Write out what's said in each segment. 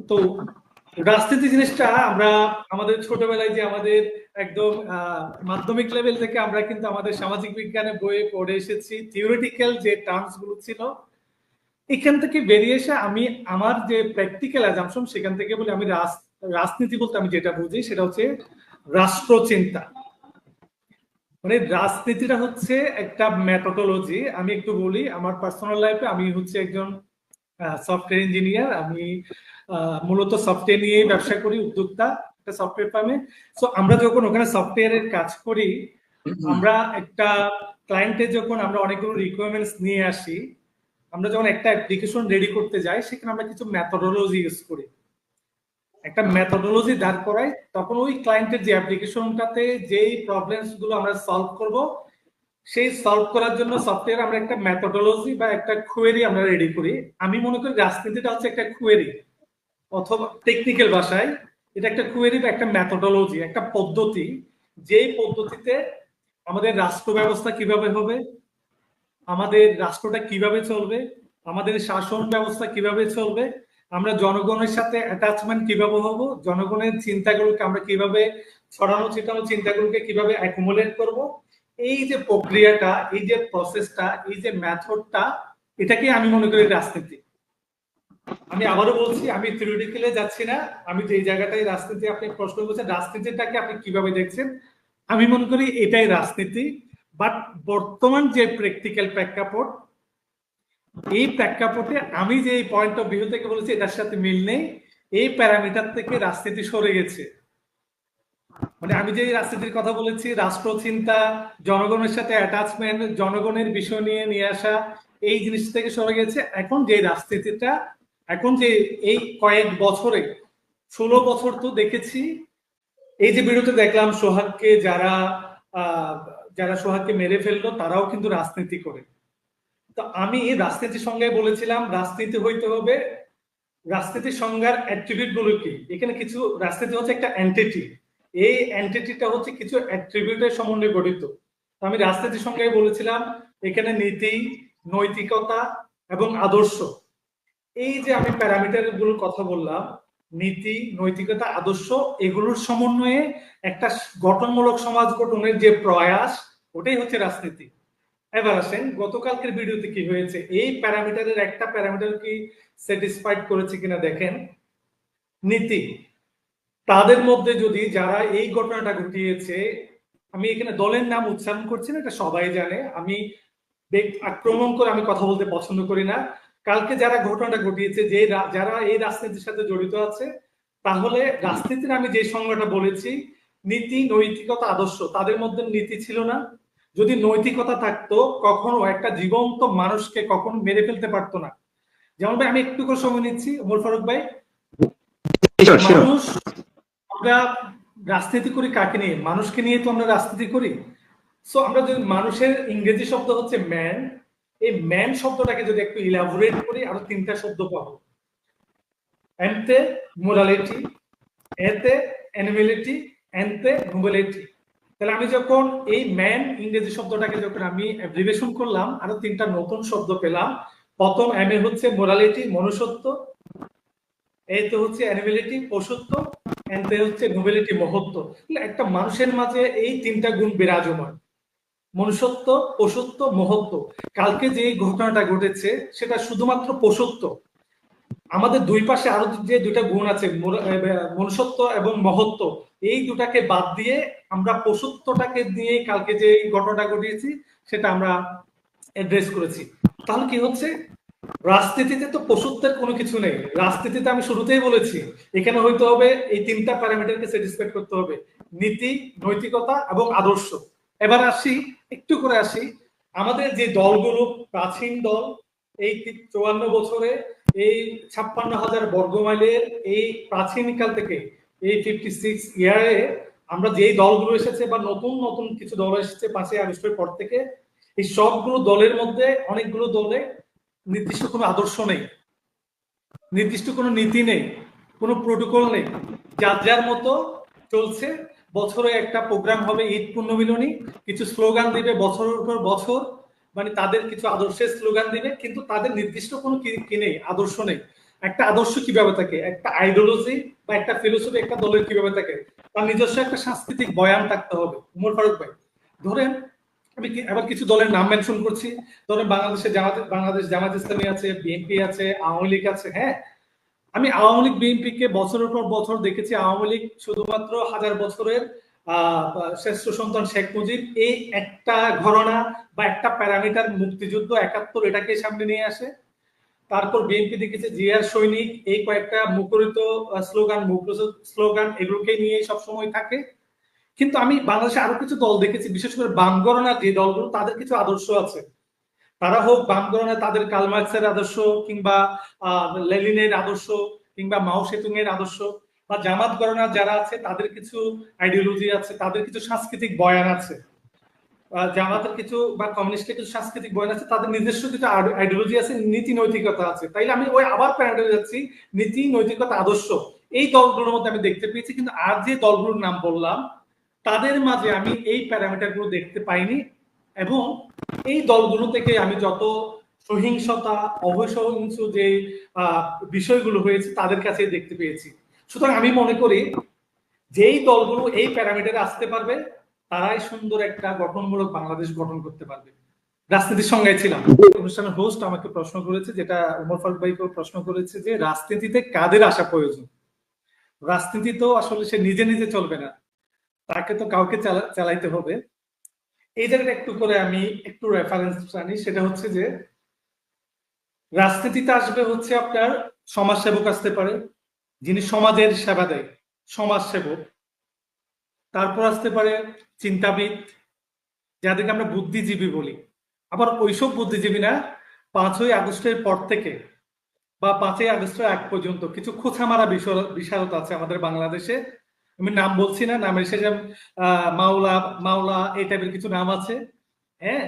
তো রাজনীতি জিনিসটা আমরা আমাদের ছোটবেলায় যে আমাদের একদম মাধ্যমিক লেভেল থেকে আমরা কিন্তু আমাদের সামাজিক বিজ্ঞানের বইয়ে পড়ে এসেছি, থিওরিটিক্যাল যে টার্মস গুলো ছিল, এখান থেকে বেরিয়ে এসে আমি আমার যে প্র্যাকটিক্যাল অ্যাজাম্পশন সেখান থেকে বলি আমি রাজনীতি বলতে আমি যেটা বুঝি সেটা হচ্ছে রাষ্ট্রচিন্তা। মানে রাজনীতিটা হচ্ছে একটা মেথোডোলজি। আমি একটু বলি আমার পার্সোনাল লাইফে, আমি হচ্ছে একজন সফটওয়্যার ইঞ্জিনিয়ার। আমি মূলত সফটওয়্যার নিয়ে ব্যবসা করি, উদ্যোক্তা একটা সফটওয়্যার ফার্মে। সো আমরা যখন ওখানে সফটওয়্যারের কাজ করি, আমরা একটা ক্লায়েন্টের যখন আমরা অনেকগুলো রিকোয়ারমেন্টস নিয়ে আসি, আমরা যখন একটা অ্যাপ্লিকেশন রেডি করতে যাই সেখানে আমরা কিছু মেথোডোলজি ইউজ করি, একটা মেথোডোলজি দাঁড় করাই। তখন ওই ক্লায়েন্টের যে অ্যাপ্লিকেশনটাতে যেই প্রবলেমস গুলো আমরা সলভ করব, সেই সলভ করার জন্য সফটওয়্যার আমরা একটা মেথোডোলজি বা একটা কোয়েরি আমরা রেডি করি। আমি মনে করি রাজনীতিটা হচ্ছে একটা কোয়েরি, অথবা টেকনিক্যাল ভাষায় এটা একটা কোয়েরি বা একটা মেথোডোলজি, একটা পদ্ধতি, যেই পদ্ধতিতে আমাদের রাষ্ট্র ব্যবস্থা কিভাবে হবে, আমাদের রাষ্ট্রটা কিভাবে চলবে, আমাদের শাসন ব্যবস্থা কিভাবে চলবে, আমরা জনগণের সাথে অ্যাটাচমেন্ট কিভাবে হব, জনগণের চিন্তাগুলোকে আমরা কিভাবে ছড়ানো ছিটানো চিন্তাগুলোকে কিভাবে অ্যাকুমুলেট করব, এই যে প্রক্রিয়াটা, এই যে প্রসেসটা, এই যে মেথডটা, এটাকে আমি মনে করি রাজনীতি। আমি আবারও বলছি, আমি থিওরিটিক্যালে যাচ্ছি না। আমি যে জায়গাটায় রাজনীতি আপনি প্রশ্ন করছেন, রাজনীতিটাকে আপনি কিভাবে দেখছেন, আমি মনে করি এটাই রাজনীতি। বাট বর্তমান যে প্র্যাকটিক্যাল প্রেক্ষাপট, এই প্রেক্ষাপটে আমি যে পয়েন্ট অফ ভিউ থেকে বলেছি এটার সাথে মিল নেই। এই প্যারামিটার থেকে রাজনীতি সরে গেছে। মানে আমি যে রাজনীতির কথা বলেছি, রাষ্ট্র চিন্তা, জনগণের সাথে অ্যাটাচমেন্ট, জনগণের বিষয় নিয়ে নিয়ে আসা, এই জিনিস থেকে সরে গেছে। এখন যে রাজনীতিটা, এখন যে এই কয়েক বছরে 16 বছর তো দেখেছি, এই যে বিরুদ্ধে দেখলাম সোহাগকে যারা যারা সোহাগকে মেরে ফেললো তারাও কিন্তু রাজনীতি করে। তো আমি এই রাজনীতির সংজ্ঞায় বলেছিলাম রাজনীতি হইতে হবে, রাজনীতির সংজ্ঞার অ্যাট্রিবিউট গুলো কি, এখানে কিছু রাজনীতি হচ্ছে একটা এন্টিটি, এই এন্টিটিটা হচ্ছে কিছু অ্যাট্রিবিউটের সমন্বয়ে গঠিত। আমি রাজনীতির সংজ্ঞায় বলেছিলাম এখানে নীতি, নৈতিকতা এবং আদর্শ, এই যে আমি প্যারামিটার গুলোর কথা বললাম, নীতি, নৈতিকতা, আদর্শ, এগুলোর সমন্বয়ে একটা গঠনমূলক সমাজ গঠনের যে প্রয়াস, ওটাই হচ্ছে রাজনীতি। এবার আসেন গতকালকের ভিডিওতে কি হয়েছে, এই প্যারামিটারের একটা প্যারামিটার কি স্যাটিসফাইড করেছে কিনা দেখেন। নীতি, তাদের মধ্যে যদি যারা এই ঘটনাটা ঘটিয়েছে, আমি এখানে দলের নাম উচ্চারণ করছি না, এটা সবাই জানে, আমি আক্রমণ করে আমি কথা বলতে পছন্দ করি না। কালকে যারা ঘটনাটা ঘটিয়েছে, যে যারা এই রাজনীতির সাথে জড়িত আছে, তাহলে রাজনীতির আমি যে সংজ্ঞাটা বলেছি, নীতি, নৈতিকতা, আদর্শ, তাদের মধ্যে নীতি ছিল না। যদি নৈতিকতা থাকতো, কখনো একটা জীবন্ত মানুষকে কখনো মেরে ফেলতে পারতো না। যেমন ভাই আমি একটু করে সময় নিচ্ছি, ওমর ফারুক ভাই, মানুষ, আমরা রাজনীতি করি কাকে নিয়ে? মানুষকে নিয়ে তো আমরা রাজনীতি করি। সো আমরা যদি মানুষের ইংরেজি শব্দ হচ্ছে ম্যান, এই ম্যান শব্দটাকে যদি একটু ইলাবোরেট করি, আরো 3টা শব্দ পাবো। এনতে মোরালিটি, এতে অ্যানিমেলিটি, এনতে নোবেলিটি। তাহলে আমি যখন এই ম্যান ইংরেজি শব্দটাকে যখন আমি অ্যাব্রিভিয়েশন করলাম, আরো 3টা নতুন শব্দ পেলাম। প্রথম এম এ হচ্ছে মোরালিটি, মনুষ্যত্ব, এতে হচ্ছে অ্যানিমেলিটি, পশুত্ব, এনতে হচ্ছে নোবেলিটি, মহত্ব। একটা মানুষের মাঝে এই 3টা গুণ বিরাজমান, মনুষ্যত্ব, পশুত্ব, মহত্ব। কালকে যে ঘটনাটা ঘটেছে সেটা শুধুমাত্র পশুত্ব। আমাদের দুই পাশে আরো যে 2টা গুণ আছে, মনুষ্যত্ব এবং মহত্ব, এই দুটাকে বাদ দিয়ে আমরা পশুত্বটাকে দিয়ে কালকে যে ঘটনাটা ঘটিয়েছি সেটা আমরা অ্যাড্রেস করেছি। তাহলে কি হচ্ছে, রাজনীতিতে তো পশুত্বের কোনো কিছু নেই। রাজনীতিতে আমি শুরুতেই বলেছি এখানে হইতে হবে এই 3টা প্যারামিটারকে স্যাটিসফাই করতে হবে, নীতি, নৈতিকতা এবং আদর্শ। এবার আসি, একটু করে আসি, আমাদের যে দলগুলো প্রাচীন দল, এই 54 বছরে, এই 56,000 বর্গমাইলের এই প্রাচীনকাল থেকে, এই 56 ইয়ারে আমরা যেই দলগুলো এসেছে বা নতুন নতুন কিছু দল এসেছে 5ই আগস্টের পর থেকে, এই সবগুলো দলের মধ্যে অনেকগুলো দলে নির্দিষ্ট কোনো আদর্শ নেই, নির্দিষ্ট কোনো নীতি নেই, কোনো প্রোটোকল নেই, যার যার মতো চলছে। বছরে একটা প্রোগ্রাম হবে ঈদ পুণ্যমিলনী, কিছু স্লোগান দিবে বছরের পর বছর, মানে তাদের কিছু আদর্শের স্লোগান দিবে, কিন্তু তাদের নির্দিষ্ট কোনো কি নেই, আদর্শ নেই। একটা আদর্শ কিভাবে থাকে, একটা আইডিওলজি বা একটা ফিলোসফি একটা দলের কিভাবে থাকে, তার নিজস্ব একটা সাংস্কৃতিক বয়ান থাকতে হবে। উমর ফারুক ভাই, ধরেন আমি আবার কিছু দলের নাম মেনশন করছি। ধরেন বাংলাদেশ জামাত ইসলামী আছে, বিএনপি আছে, আওয়ামী লীগ আছে। হ্যাঁ, আমি আওয়ামী লীগ বিএনপিকে বছরের পর বছর দেখেছি। আওয়ামী লীগ শুধুমাত্র হাজার বছরের শ্রেষ্ঠ সন্তান শেখ মুজিব এই একটা ঘটনা বা একটা প্যারামিটার, মুক্তিযুদ্ধ ৭১ এটাকে সামনে নিয়ে আসে। তারপর বিএনপি দেখেছে জিয়ার সৈনিক, এই কয়েকটা মুখরিত স্লোগান এগুলোকে নিয়ে সবসময় থাকে। কিন্তু আমি বাংলাদেশে আরো কিছু দল দেখেছি, বিশেষ করে বাম গণনা যে দলগুলো, তাদের কিছু আদর্শ আছে। তারা হোক বাম গণনা, তাদের কালমার্ক্সের আদর্শ, কিংবা লেনিনের আদর্শ, কিংবা মাও সেতুং এর আদর্শ, বা জামাত গণনা যারা আছে তাদের কিছু আইডিওলজি আছে, তাদের কিছু সাংস্কৃতিক বয়ান আছে। জামাতের কিছু বা কমিউনিস্টের কিছু সাংস্কৃতিক বয়ান আছে, তাদের নিজস্ব কিছু আইডিওলজি আছে, নীতি নৈতিকতা আছে। তাইলে আমি ওই আবার প্যারাডে যাচ্ছি, নীতি নৈতিকতা আদর্শ এই দলগুলোর মধ্যে আমি দেখতে পেয়েছি। কিন্তু আর যে দলগুলোর নাম বললাম তাদের মাঝে আমি এই প্যারামিটার গুলো দেখতে পাইনি। এবং এই দলগুলো থেকে আমি যত সহিংসতা, অবসহিংস যে বিষয়গুলো হয়েছে তাদের কাছে দেখতে পেয়েছি। সুতরাং আমি মনে করি যেই দলগুলো এই প্যারামিটারে আসতে পারবে তারাই সুন্দর একটা গঠনমূলক বাংলাদেশ গঠন করতে পারবে। রাজনীতির সঙ্গে ছিলাম, অনুষ্ঠানের হোস্ট আমাকে প্রশ্ন করেছে, যেটা উমর ফারুক ভাইকেও প্রশ্ন করেছে, যে রাজনীতিতে কাদের আসা প্রয়োজন। রাজনীতি তো আসলে সে নিজে নিজে চলবে না, তাকে তো কাউকে চালাইতে হবে। এই জায়গাটা একটু করে আমি একটু রেফারেন্স জানি, সেটা হচ্ছে যে রাজনীতিতে আসবে হচ্ছে আপনার সমাজসেবক আসতে পারে, যিনি সমাজের সেবা দেয়, সমাজসেবক। তারপর আসতে পারে চিন্তাবিদ, যাদেরকে আমরা বুদ্ধিজীবী বলি। আবার ওইসব বুদ্ধিজীবী না, ৫ই আগস্টের পর থেকে বা ৫ই আগস্টের আগ পর্যন্ত কিছু খোঁচা মারা বিশারদ আছে আমাদের বাংলাদেশে। আমি নাম বলছি না, নামের শেষে মাওলা মাওলা এই টাইপের কিছু নাম আছে। হ্যাঁ,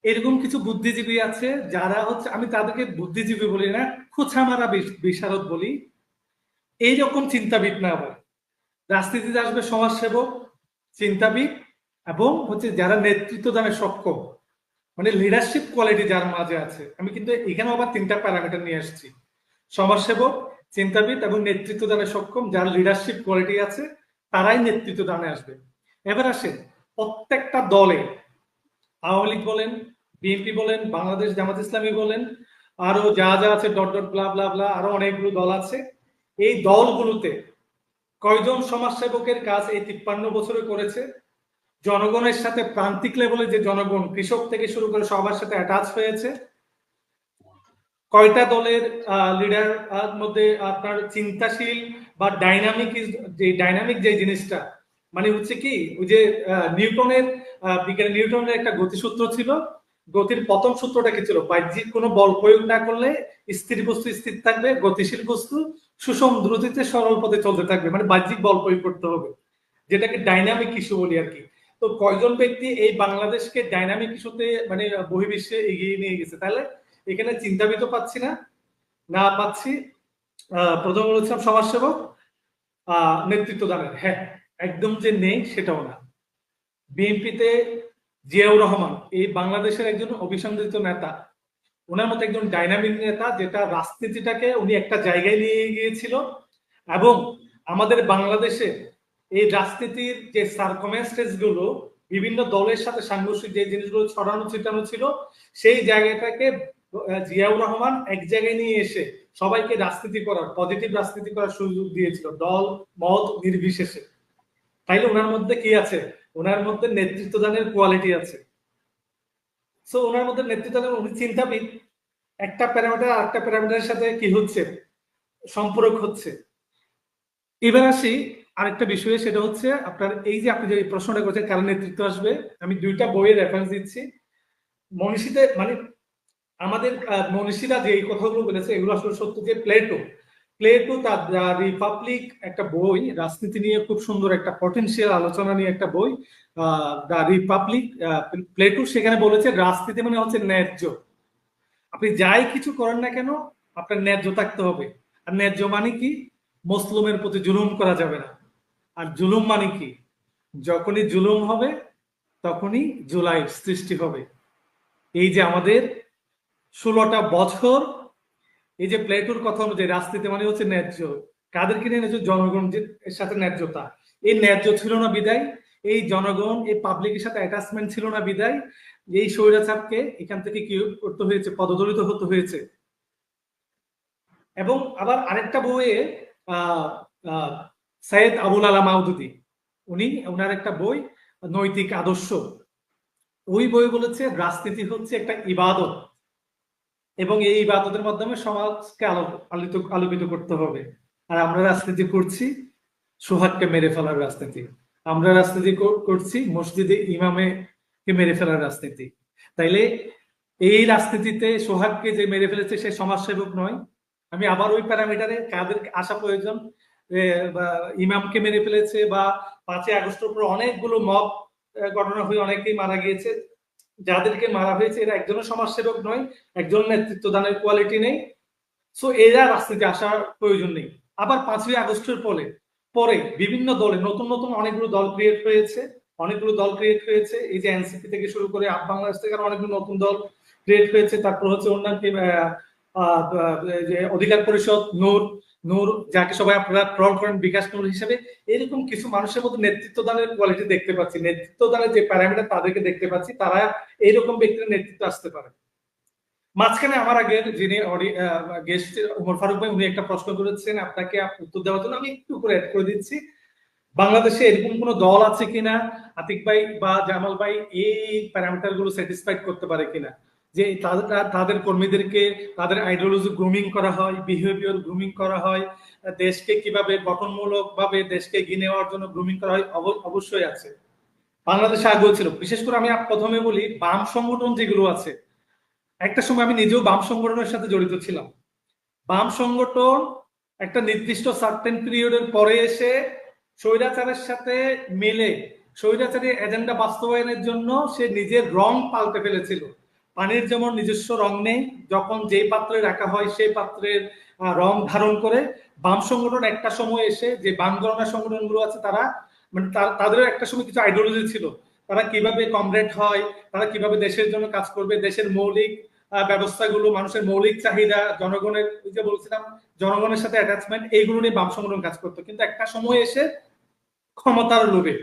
এরকম কিছু বুদ্ধিজীবী আছে যারা হচ্ছে, আমি তাদেরকে বুদ্ধিজীবী বলি না, খোঁচা মারা বিশারদ বলি। এইরকম চিন্তাবিদ না আবার রাজনীতিতে আসবে সমাজসেবক, চিন্তাবিদ, এবং হচ্ছে যারা নেতৃত্ব দানে সক্ষম, মানে লিডারশিপ কোয়ালিটি যার মাঝে আছে। আমি কিন্তু এখানে আবার ৩টা প্যারামিটার নিয়ে আসছি: সমাজসেবক, চিন্তাবিদ এবং নেতৃত্ব দানে সক্ষম, যার লিডারশিপ কোয়ালিটি আছে, তারাই নেতৃত্ব দানে আসবে। এবার আসেন, প্রত্যেকটা দলে, আওয়ামী লীগ বলেন, বিএনপি বলেন, বাংলাদেশ জামাত ইসলামী বলেন, আরো যা যা আছে ডট ডট ব্লা ব্লা ব্লা, আরো অনেকগুলো দল আছে। এই দলগুলোতে কয়জন সমাজসেবকের কাজ এই ৫৩ বছরে করেছে? জনগণের সাথে প্রান্তিক লেভেলে যে জনগণ, কৃষক থেকে শুরু করে সবার সাথে অ্যাটাচ হয়েছে? কয়টা দলের লিডার মধ্যে আপনার চিন্তাশীল বা ডাইনামিক যে জিনিসটা, মানে হচ্ছে কি, ওই যে নিউটনের বিজ্ঞানী নিউটনের একটা গতিসূত্র ছিল, গতির প্রথম সূত্রটা কি ছিল? বাহ্যিক কোনো বল প্রয়োগ না করলে স্থির বস্তু স্থির থাকবে, গতিশীল বস্তু সুষম দ্রুতিতে সরল পথে চলতে থাকবে, মানে বাহ্যিক বল প্রয়োগ করতে হবে, যেটাকে ডাইনামিক ইস্যু বলি আর কি। তো কয়জন ব্যক্তি এই বাংলাদেশকে ডাইনামিক ইস্যুতে মানে বহির্বিশ্বে এগিয়ে নিয়ে গেছে? তাহলে এখানে চিন্তাবিদ পাচ্ছি না পাচ্ছি। প্রথম বলেছিলাম সমাজসেবক, নেতৃত্ব দানের, হ্যাঁ, একদম যে নেই সেটাও না। বিএনপিতে জিয়াউর রহমান এই বাংলাদেশের একজন অভিসন্ধিত নেতা, ওনার মতো একজন ডাইনামিক নেতা, যেটা রাজনীতিটাকে উনি একটা জায়গায় নিয়ে গিয়েছিল। এবং আমাদের বাংলাদেশে এই রাজনীতির যে সার্কমেস্টেন্স গুলো, বিভিন্ন দলের সাথে সাংঘর্ষিক যে জিনিসগুলো ছড়ানো ছিটানো ছিল, সেই জায়গাটাকে জিয়াউর রহমান এক জায়গায় নিয়ে এসে সবাইকে রাজনীতি করার, পজিটিভ রাজনীতি করার সুযোগ দিয়েছিল, দল মত নির্বিশেষে। তাইলে ওনার মধ্যে কি আছে? ওনার মধ্যে নেতৃত্ব দানের কোয়ালিটি আছে। সো ওনার মধ্যে নেতৃত্ব দানের, উনি চিন্তাবিদ, একটা প্যারামিটার আরেকটা প্যারামিটারের সাথে কি হচ্ছে, সম্পর্ক হচ্ছে। এবার আসি আরেকটা বিষয়ে, সেটা হচ্ছে আপনার এই যে আপনি যে প্রশ্নটা করেছেন কারণ নেতৃত্ব আসবে, আমি 2টা বইয়ের রেফারেন্স দিচ্ছি। মনীষীদের মানে আমাদের মনীষীরা যে এই কথাগুলো বলেছে এগুলো আসলে সত্য। যে প্লেটো তার রিপাবলিক একটা বই, রাজনীতি নিয়ে খুব সুন্দর একটা পটেনশিয়াল আলোচনা নিয়ে একটা বই, দ্য রিপাবলিক। প্লেটো সেখানে বলেছে রাজনীতি মানে হচ্ছে ন্যায্য। আপনি যাই কিছু করেন না কেন আপনার ন্যায্য থাকতে হবে। আর ন্যায্য মানে কি? মুসলিমের প্রতি জুলুম করা যাবে না। আর জুলুম মানে কি? যখনই জুলুম হবে তখনই জুলাই সৃষ্টি হবে। এই যে আমাদের 16টা বছর এই যে প্লেটোর কথা অনুযায়ী রাজনীতি মানে হচ্ছে ন্যায্য, কাদেরকে নিয়ে ন্যায্য? জনগণের সাথে ন্যায্যতা। এই ন্যায্য ছিল না বিদায়, এই জনগণ এই পাবলিকের সাথে অ্যাটাচমেন্ট ছিল না বিদায় এই স্বৈরাচারকে এখান থেকে কি করতে হয়েছে? পদদলিত হতে হয়েছে। এবং আবার আরেকটা বইয়ে সৈয়দ আবুল আলা মাওদুদি, উনি ওনার একটা বই নৈতিক আদর্শ, ওই বই বলেছে রাজনীতি হচ্ছে একটা ইবাদত এবং এই ইবাদতের মাধ্যমে সমাজকে আলোকিত করতে হবে। আর আমরা রাজনীতি করছি সোহাগকে মেরে ফেলার রাজনীতি, আমরা রাজনীতি করছি মসজিদে ইমামে কে মেরে ফেলার রাজনীতি। তাইলে এই রাজনীতিতে সোহাগকে যে মেরে ফেলেছে সে সমাজসেবক নয়। আমি আবার ওই প্যারামিটারে কাদের আসা প্রয়োজন? ইমামকে মেরে ফেলেছে বা 5ই আগস্টের পর অনেকগুলো মব ঘটনা হয়ে অনেকেই মারা গিয়েছে, যাদেরকে মারা হয়েছে এরা একজনের সমাজসেবক নয়, একজন নেতৃত্ব দানের কোয়ালিটি নেই, সো এরা রাজনীতি আসার প্রয়োজন নেই। আবার 5ই আগস্টের পরে বিভিন্ন দলে নতুন নতুন অনেকগুলো দল ক্রিয়েট হয়েছে, এই যে এনসিপি থেকে শুরু করে আপ বাংলাদেশ থেকে অনেকগুলো নতুন দল ক্রিয়েট হয়েছে। তারপর হচ্ছে অন্যান্য যে অধিকার পরিষদ, নূর যাকে সবাই আপনারা ট্রল করেন বিকাশ নূর হিসেবে, এরকম কিছু মানুষের মধ্যে নেতৃত্ব দানের কোয়ালিটি দেখতে পাচ্ছি, নেতৃত্ব দানের যে প্যারামিটার তাদেরকে দেখতে পাচ্ছি, তারা এইরকম ব্যক্তির নেতৃত্ব আসতে পারে। মাঝখানে আমার আগে যিনি গেস্ট ওমর ফারুক ভাই, উনি একটা প্রশ্ন করেছেন, আপনাকে উত্তর দেওয়ার জন্য আমি একটু করে অ্যাড করে দিচ্ছি। বাংলাদেশে এরকম কোন দল আছে কিনা আতিক ভাই বা জামাল ভাই এই প্যারামিটার গুলো স্যাটিসফাইড করতে পারে কিনা, যে তাদের কর্মীদেরকে তাদের আইডিওলজি গ্রুমিং করা হয়, বিহেভিয়ার গ্রুমিং করা হয়, দেশকে কিভাবে গঠনমূলক ভাবে দেশকে এগিয়ে নেওয়ার জন্য গ্রুমিং করা হয়? অবশ্যই আছে, বাংলাদেশে আগেও ছিল। বিশেষ করে আমি প্রথমে বলি, বাম সংগঠন যেগুলো আছে, একটা সময় আমি নিজেও বাম সংগঠনের সাথে জড়িত ছিলাম। বাম সংগঠন একটা নির্দিষ্ট সার্টেন পিরিয়ডের পরে এসে স্বৈরাচারের সাথে মিলে স্বৈরাচারী এজেন্ডা বাস্তবায়নের জন্য সে নিজের রং পাল্টে ফেলেছিল। পানির যেমন নিজস্ব রং নেই, যখন যেই পাত্রে রাখা হয় সেই পাত্রের রং ধারণ করে, বাম সংগঠন একটা সময় এসে, যে বাম গণনা সংগঠনগুলো আছে তারা মানে তাদের একটা সময় কিছু আইডিওলজি ছিল, তারা কিভাবে কমরেড হয়, তারা কিভাবে দেশের জন্য কাজ করবে, দেশের মৌলিক ব্যবস্থাগুলো, মানুষের মৌলিক চাহিদা, জনগণের, ওই যে বলছিলাম জনগণের সাথে অ্যাটাচমেন্ট, এইগুলো নিয়ে বাম সংগঠন কাজ করতো। কিন্তু একটা সময় এসে ক্ষমতার লোভে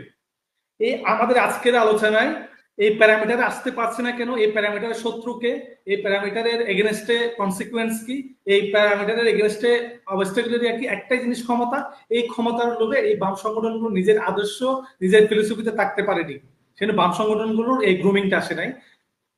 এই আমাদের আজকের আলোচনায় এই প্যারামিটার আসতে পারছে না কেন? এই প্যারামিটারের শত্রুকে, এই প্যারামিটারের এগেনস্টে কনসিকুয়েন্স কি, এই প্যারামিটারের এগেনস্টে অবস্টাকেল কি? একটাই জিনিস, ক্ষমতা। এই ক্ষমতার লোভে এই বাম সংগঠনগুলো নিজের আদর্শ, নিজের ফিলোসফিতে থাকতে পারেনি, সেজন্য বাম সংগঠনগুলোর এই গ্রুমিংটা আসে নাই।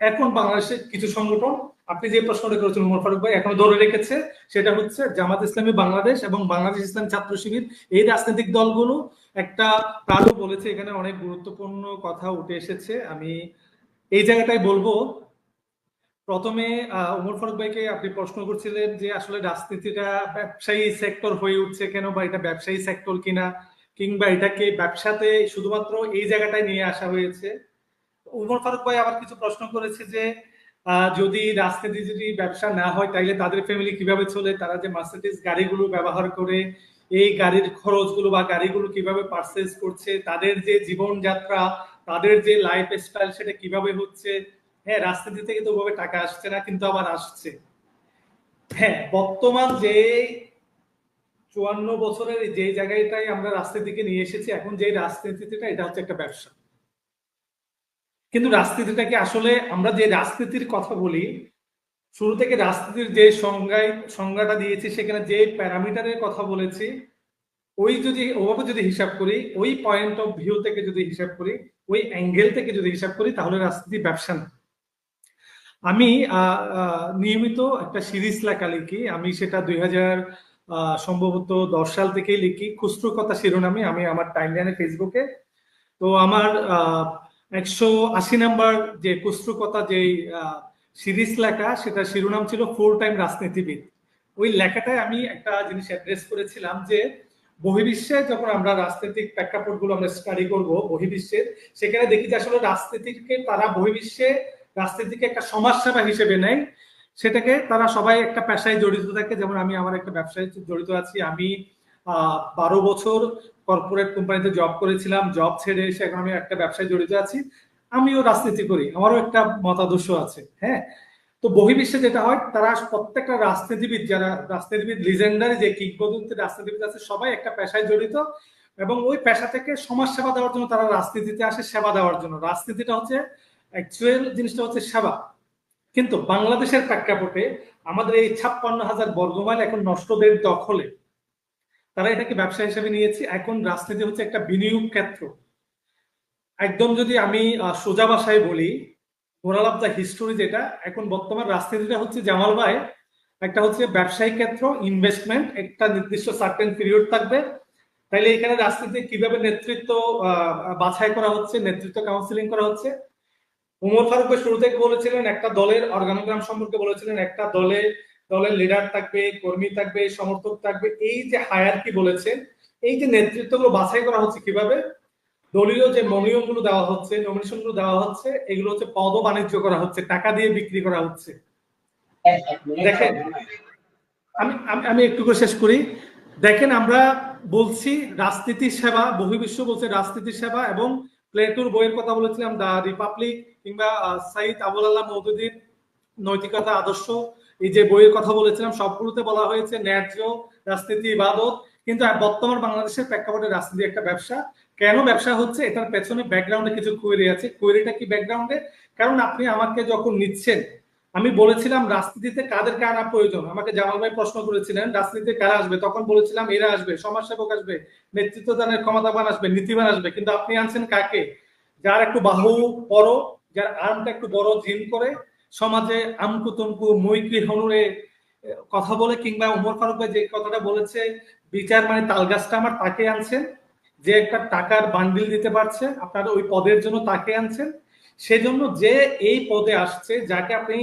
এখন বাংলাদেশের কিছু সংগঠন, আপনি যে প্রশ্নটা করেছেন ওমর ফারুক ভাই, এখনো ধরে রেখেছে, সেটা হচ্ছে জামাত ইসলামী বাংলাদেশ এবং বাংলাদেশ ইসলামী ছাত্র শিবির। এই রাজনৈতিক দলগুলো একটা প্রাণও বলেছে, এখানে অনেক গুরুত্বপূর্ণ কথা উঠে এসেছে। আমি এই জায়গাটাই বলবো, প্রথমে ওমর ফারুক ভাইকে আপনি প্রশ্ন করছিলেন যে আসলে রাজনীতিটা ব্যবসায়ী সেক্টর হয়ে উঠছে কেন, বা এটা ব্যবসায়ী সেক্টর কিনা, কিংবা এটাকে ব্যবসাতে শুধুমাত্র এই জায়গাটায় নিয়ে আসা হয়েছে। ওমর ফারুক ভাই আবার কিছু প্রশ্ন করেছে যে যদি রাজনীতি যদি ব্যবসা না হয় তাইলে তাদের ফ্যামিলি কিভাবে চলে, তারা যে মার্সিডিজ গাড়িগুলো ব্যবহার করে এই গাড়ির খরচগুলো বা গাড়িগুলো কিভাবে পারচেজ করছে, তাদের যে জীবনযাত্রা, তাদের যে লাইফ স্টাইল, সেটা কিভাবে হচ্ছে। হ্যাঁ, রাজনীতি থেকে তো ওভাবে টাকা আসছে না, কিন্তু আবার আসছে। হ্যাঁ, বর্তমান যে 54 বছরের যে জায়গাটাই আমরা রাজনীতিকে নিয়ে এসেছি, এখন যে রাজনীতিটা, এটা হচ্ছে একটা ব্যবসা। কিন্তু রাজনীতিটাকে আসলে আমরা যে রাজনীতির কথা বলি, শুরু থেকে রাজনীতির যে সংজ্ঞাটা দিয়েছি, সেখানে যে প্যারামিটারের কথা বলেছি, ওভাবে যদি হিসাব করি, ওই পয়েন্ট অফ ভিউ থেকে যদি হিসাব করি, ওই অ্যাঙ্গেল থেকে যদি হিসাব করি, তাহলে রাজনীতি ব্যবসা না। আমি নিয়মিত একটা সিরিজ লেখা লিখি, আমি সেটা 2000 সম্ভবত 10 সাল থেকেই লিখি, খুচরো কথা শিরোনামে, আমি আমার টাইমলাইনে ফেসবুকে। তো আমার 180 নাম্বার যে খুচরো কথা যে সিরিজ লেখা, সেটা শিরোনাম ছিল ফুল টাইম রাজনীতিবিদ। ওই লেখাটায় আমি একটা জিনিস অ্যাড্রেস করেছিলাম যে বহির্বিশ্বে যখন আমরা রাজনৈতিক প্রেক্ষাপটগুলো আমরা স্টাডি করব বহির্বিশ্বের, সেখানে দেখি যে আসলে রাজনীতিকে তারা বহির্বিশ্বে রাজনীতিকে একটা সমাজসেবা হিসেবে নেয়, সেটাকে তারা সবাই একটা পেশায় জড়িত থাকে। যেমন আমি আমার একটা ব্যবসায় জড়িত আছি, আমি 12 বছর কর্পোরেট কোম্পানিতে জব করেছিলাম, জব ছেড়ে এসে এখন আমি একটা ব্যবসায় জড়িত আছি। আমিও রাজনীতি করি, আমারও একটা মতাদর্শ আছে। হ্যাঁ, তো বহির্বিশ্বে যেটা হয়, তারা প্রত্যেকটা রাজনীতিবিদ, যারা রাজনীতিবিদ লিজেন্ডারি যে কিংবদন্তি রাজনীতিবিদ আছে, সবাই একটা পেশায় জড়িত এবং ওই পেশা থেকে সমাজ সেবা দেওয়ার জন্য তারা রাজনীতিতে আসে, সেবা দেওয়ার জন্য। রাজনীতিটা হচ্ছে অ্যাকচুয়াল জিনিসটা হচ্ছে সেবা। কিন্তু বাংলাদেশের প্রেক্ষাপটে আমাদের এই 56,000 বর্গমাইল এখন নষ্টদের দখলে, তারা এটাকে ব্যবসা হিসেবে নিয়েছে। এখন রাজনীতি হচ্ছে একটা বিনিয়োগ ক্ষেত্র। একদম যদি আমি সোজা ভাষায় বলি, মোরাল অফ দ্য হিস্টোরি যেটা, এখন বর্তমান রাজনীতিটা হচ্ছে জামাল ভাই, একটা হচ্ছে ব্যবসায়িক ক্ষেত্র, ইনভেস্টমেন্ট, একটা নির্দিষ্ট সার্টেন পিরিয়ড থাকবে। তাইলে এখানে রাজনীতি কিভাবে নেতৃত্ব বাছাই করা হচ্ছে, নেতৃত্ব কাউন্সিলিং করা হচ্ছে। উমর ফারুক ভাই শুরু থেকে বলেছিলেন, একটা দলের অর্গানোগ্রাম সম্পর্কে বলেছিলেন, একটা দলের লিডার থাকবে, কর্মী থাকবে, সমর্থক থাকবে। এই যে হায়ারকি বলেছেন, এই যে নেতৃত্বগুলো বাছাই করা হচ্ছে কিভাবে, দলীয় যে মনোনয়ন গুলো দেওয়া হচ্ছে, নমিনেশন গুলো দেওয়া হচ্ছে, এগুলো হচ্ছে পদ বাণিজ্য করা হচ্ছে, টাকা দিয়ে বিক্রি করা হচ্ছে। দেখেন, আমি আমি একটু করে শেষ করি। দেখেন, আমরা বলছি রাজনীতির সেবা, বহির্বিশ্ব বলছে রাজনীতির সেবা, এবং প্লেটোর বইয়ের কথা বলেছিলাম, দা রিপাবলিক, কিংবা সাইদ আবুল আল্লাহ মওদুদীর নৈতিকতা আদর্শ, এই যে বইয়ের কথা বলেছিলাম, সবগুলোতে বলা হয়েছে ন্যায্য রাজনীতি ইবাদত। কিন্তু বর্তমান বাংলাদেশের প্রেক্ষাপটে রাজনীতি একটা ব্যবসা। কেন ব্যবসা হচ্ছে, এটার পেছনে ব্যাকগ্রাউন্ডে কিছু কোয়েরি আছে। কোয়েরিটা কি ব্যাকগ্রাউন্ডে? কারণ আপনি আমাকে যখন নিচ্ছেন, আমি বলেছিলাম রাজনীতিতে কাদেরকে আনা প্রয়োজন, আমাকে জামাল ভাই প্রশ্ন করেছিলেন রাজনীতিতে কারা আসবে, তখন বলেছিলাম এরা আসবে, সমাজসেবক আসবে, নেতৃত্ব দানের ক্ষমতাবান আসবে, নীতিবান আসবে। কিন্তু আপনি আনছেন কাকে? যার একটু বাহু বড়, যার আর্মটা একটু বড়, জিম করে, সমাজে আমকুতমকু মৈত্রী হনুরে কথা বলে, কিংবা উমর ফারুক ভাই যে কথাটা বলেছে, বিচার মানে তালগাছটা আমার, তাকে আনছেন। যে একটা টাকার বান্ডিল দিতে পারছে আপনারা ওই পদের জন্য, তাকে আনছেন। সেজন্য যে এই পদে আসছে, যাকে আপনি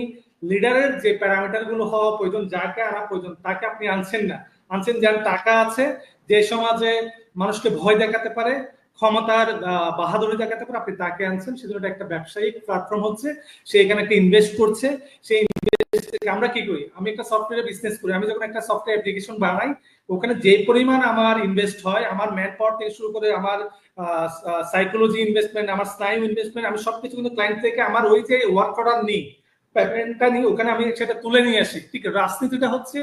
লিডারের যে প্যারামিটার গুলো হওয়া প্রয়োজন, যাকে আনা প্রয়োজন, তাকে আপনি আনছেন না। আনছেন যার টাকা আছে, যে সমাজে মানুষকে ভয় দেখাতে পারে, ক্ষমতার বাহাদুরি দেখাতে পারে, আপনি তাকে আনছেন। সেজন্য একটা ব্যবসায়িক প্ল্যাটফর্ম হচ্ছে, সে এখানে একটা ইনভেস্ট করছে। সেই আমরা কি করি, আমি একটা সফটওয়্যার বিজনেস করি, আমি যখন একটা সফটওয়্যার অ্যাপ্লিকেশন বানাই, ওখানে যে পরিমাণ আমার ইনভেস্ট হয়, আমার ম্যান পাওয়ার থেকে শুরু করে আমার সাইকোলজি ইনভেস্টমেন্ট, আমার স্নায়ু ইনভেস্টমেন্ট, আমি সবকিছু কিন্তু ক্লায়েন্ট থেকে আমার ওই যে ওয়ার্ক অর্ডার নিই, পেমেন্টটা নিই, ওখানে আমি সেটা তুলে নিয়ে আসি। ঠিক আছে, রাজনীতিটা হচ্ছে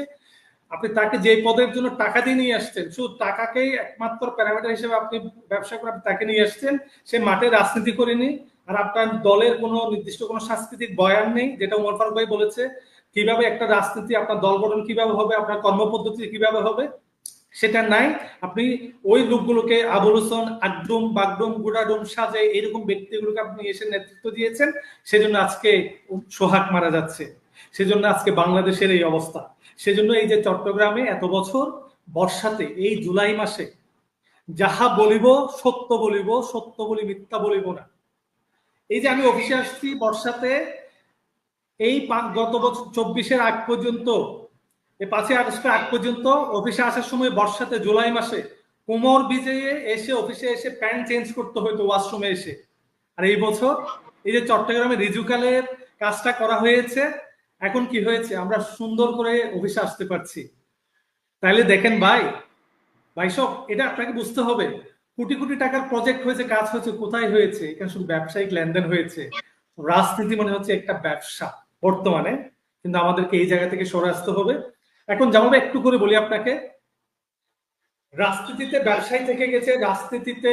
আপনি তাকে যে পদের জন্য টাকা দিয়ে নিয়ে আসছেন, শুধু টাকাকেই একমাত্র প্যারামিটার হিসেবে আপনি ব্যবসা করে তাকে নিয়ে আসছেন, সে মাঠে রাজনীতি করেনি। আর আপনার দলের কোনো নির্দিষ্ট কোনো সাংস্কৃতিক বয়ান নেই, যেটা উমর ফারুক ভাই বলেছে, কিভাবে একটা রাজনীতি, আপনার দল গঠন কিভাবে হবে, আপনার কর্মপদ্ধতি কিভাবে হবে, সেটা নাই। আপনি ওই লোকগুলোকে আবুল হোসেন আকডুম বাগডুম গুডাডুম সাজে এরকম ব্যক্তিগুলোকে আপনি এসে নেতৃত্ব দিয়েছেন, সেজন্য আজকে সোহাগ মারা যাচ্ছে, সেজন্য আজকে বাংলাদেশের এই অবস্থা। সেজন্য এই যে চট্টগ্রামে এত বছর বর্ষাতে, এই জুলাই মাসে যাহা বলিব সত্য বলিব, সত্য বলি মিথ্যা বলিব না। এই যে আমি অফিসে আসছি বর্ষাতে, এই গত বছর 24-এর আগ পর্যন্ত, এই 5ই আগস্টের আগ পর্যন্ত অফিসে আসার সময় বর্ষাতে জুলাই মাসে কোমর ভিজে এসে অফিসে এসে প্যান্ট চেঞ্জ করতে হতো ওয়াশরুমে এসে। আর এই বছর এই যে চট্টগ্রামে রিজুকালের কাজটা করা হয়েছে, এখন কি হয়েছে, আমরা সুন্দর করে অফিসে আসতে পারছি। তাইলে দেখেন ভাই, সব এটা আপনাকে বুঝতে হবে। কোটি কোটি টাকার প্রজেক্ট হয়েছে, কাজ হয়েছে, কোথায় হয়েছে? এখানে শুধু ব্যবসায়িক লেনদেন হয়েছে। রাজনীতি মনে হচ্ছে একটা ব্যবসা বর্তমানে, কিন্তু আমাদেরকে এই জায়গা থেকে সরে আসতে হবে। এখন যেমন একটু করে বলি আপনাকে, রাজনীতিতে ব্যবসায়ী থেকে গেছে, রাজনীতিতে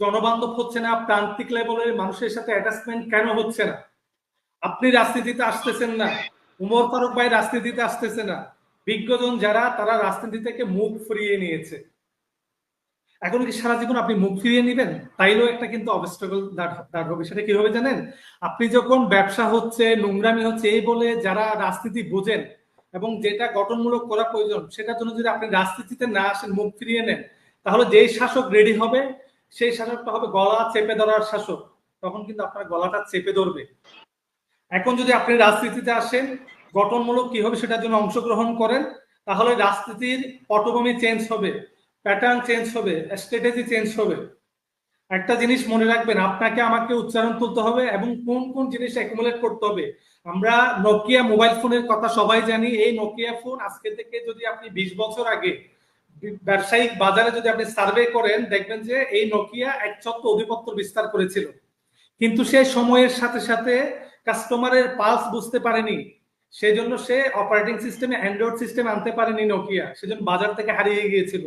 জনবান্ধব হচ্ছে না, প্রান্তিক লেভেলের মানুষের সাথে অ্যাটাচমেন্ট কেন হচ্ছে না? আপনি রাজনীতিতে আসতেছেন না, উমর ফারুক ভাই রাজনীতিতে আসতেছে না, বিজ্ঞজন যারা, তারা রাজনীতি থেকে মুখ ফিরিয়ে নিয়েছে। এখন কি সারা জীবন আপনি মুখ ফিরিয়ে নিবেন? তাইলেও একটা কিন্তু অবস্টাকল দাঁড় হবে। সেটা কি হবে জানেন? আপনি যখন ব্যবসা হচ্ছে, নোংরামি হচ্ছে এই বলে যারা রাজনীতি বোঝেন এবং যেটা গঠনমূলক করা প্রয়োজন, সেটার জন্য যদি আপনি রাজনীতিতে না আসেন, মুখ ফিরিয়ে নেন, তাহলে যেই শাসক রেডি হবে, সেই শাসকটা হবে গলা চেপে ধরার শাসক। তখন কিন্তু আপনার গলাটা চেপে ধরবে। এখন যদি আপনি রাজনীতিতে আসেন, গঠনমূলক কি হবে সেটার জন্য অংশগ্রহণ করেন, তাহলে রাজনীতির পটভূমি চেঞ্জ হবে, প্যাটার্ন চেঞ্জ হবে, স্ট্র্যাটেজি চেঞ্জ হবে। একটা জিনিস মনে রাখবেন, আপনাকে আমাকে উচ্চারণ তুলতে হবে এবং কোন কোন জিনিস অ্যাকুমুলেট করতে হবে। আমরা নোকিয়া মোবাইল ফোনের কথা সবাই জানি। এই নোকিয়া ফোন আজকে থেকে যদি আপনি 20 বছর আগে ব্যবসায়িক বাজারে যদি আপনি সার্ভে করেন, দেখবেন যে এই নোকিয়া একচ্ছত্র আধিপত্য বিস্তার করেছিল। কিন্তু সে সময়ের সাথে সাথে কাস্টমারের পালস বুঝতে পারেনি, সেই জন্য সে অপারেটিং সিস্টেমে অ্যান্ড্রয়েড সিস্টেম আনতে পারেনি নোকিয়া, সেজন্য বাজার থেকে হারিয়ে গিয়েছিল।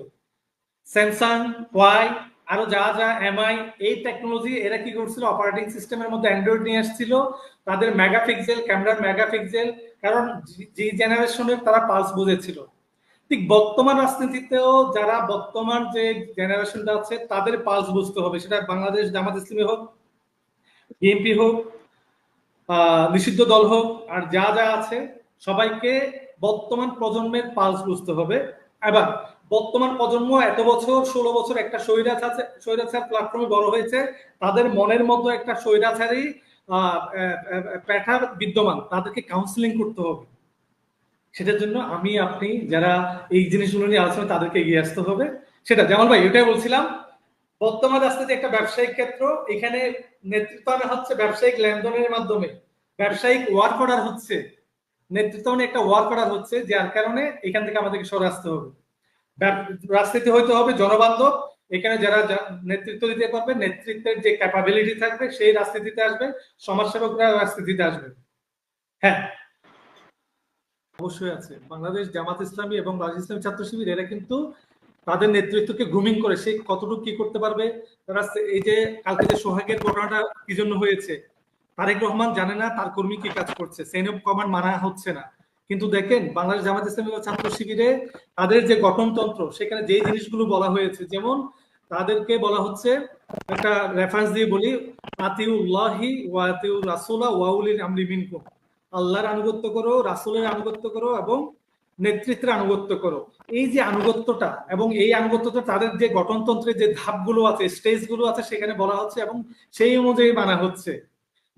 স্যামসাং, ওয়াই, আরো যা যা এমআই, এই টেকনোলজি এরা কি করছিল, অপারেটিং সিস্টেমের মধ্যে অ্যান্ড্রয়েড নিয়ে আসছিল। তাদের মেগাপিক্সেল ক্যামেরার মেগাপিক্সেল, কারণ যে জেনারেশনের তারা পালস বুঝেছিল। ঠিক বর্তমান রাজনীতিতেও যারা বর্তমান যে জেনারেশনটা আছে তাদের পালস বুঝতে হবে, সেটা বাংলাদেশ জামাত ইসলামী হোক, বিএনপি হোক, নিষিদ্ধ দল হোক, আর যা যা আছে সবাইকে বর্তমান প্রজন্মের পালস বুঝতে হবে। এবার বর্তমান প্রজন্ম এত বছর 16 বছর একটা স্বৈরাচার প্ল্যাটফর্মে বড় হয়েছে, তাদের মনের মধ্যে একটা স্বৈরাচারী প্যাটার্ন বিদ্যমান, তাদেরকে কাউন্সিলিং করতে হবে। সেটার জন্য আমি আপনি যারা এই জিনিসগুলো নিয়ে আলোচনা, তাদেরকে এগিয়ে আসতে হবে। সেটা জামাল ভাই এটাই বলছিলাম, বর্তমান রাজনীতি একটা ব্যবসায়িক ক্ষেত্র, এখানে নেতৃত্ব আনা হচ্ছে ব্যবসায়িক লেনদেনের মাধ্যমে, ব্যবসায়িক ওয়ার্ক অর্ডার হচ্ছে, নেতৃত্ব মানে একটা ওয়ার্ক অর্ডার হচ্ছে, যার কারণে এখান থেকে আমাদেরকে সরে আসতে হবে। রাজনীতি হইতে হবে জনবান্ধব, এখানে যারা নেতৃত্ব দিতে পারবে, নেতৃত্বের যে ক্যাপাবিলিটি থাকবে সেই রাজনীতিতে আসবে, সমাজসেবকরা রাজনীতিতে আসবে। হ্যাঁ অবশ্যই আছে, বাংলাদেশ জামাত ইসলামী এবং বাংলাদেশ ইসলামী ছাত্র শিবির এরা কিন্তু তাদের নেতৃত্বকে গ্রুমিং করে সে কতটুকু কি করতে পারবে। তারা এই যে কালকে যে সোহাগের ঘটনাটা কি জন্য হয়েছে, তারেক রহমান জানে না তার কর্মী কি কাজ করছে, চেইন অফ কমান্ড মানা হচ্ছে না। কিন্তু দেখেন বাংলাদেশ জামাত ইসলামী ছাত্র শিবিরে তাদের যে গঠনতন্ত্র, সেখানে যে জিনিসগুলো বলা হয়েছে, যেমন তাদেরকে বলা হচ্ছে, একটা রেফারেন্স দিয়ে বলি, আতিউল্লাহি ওয়া আতিউ রাসূলা ওয়া উলিল আমরি মিনকুম, আল্লাহর আনুগত্য করো, রাসূলের আনুগত্য করো এবং নেতৃত্বের আনুগত্য করো। এই যে আনুগত্যটা এবং এই আনুগত্যটা তাদের যে গঠনতন্ত্রের যে ধাপগুলো আছে, স্টেজগুলো আছে, সেখানে বলা হচ্ছে এবং সেই অনুযায়ী মানা হচ্ছে।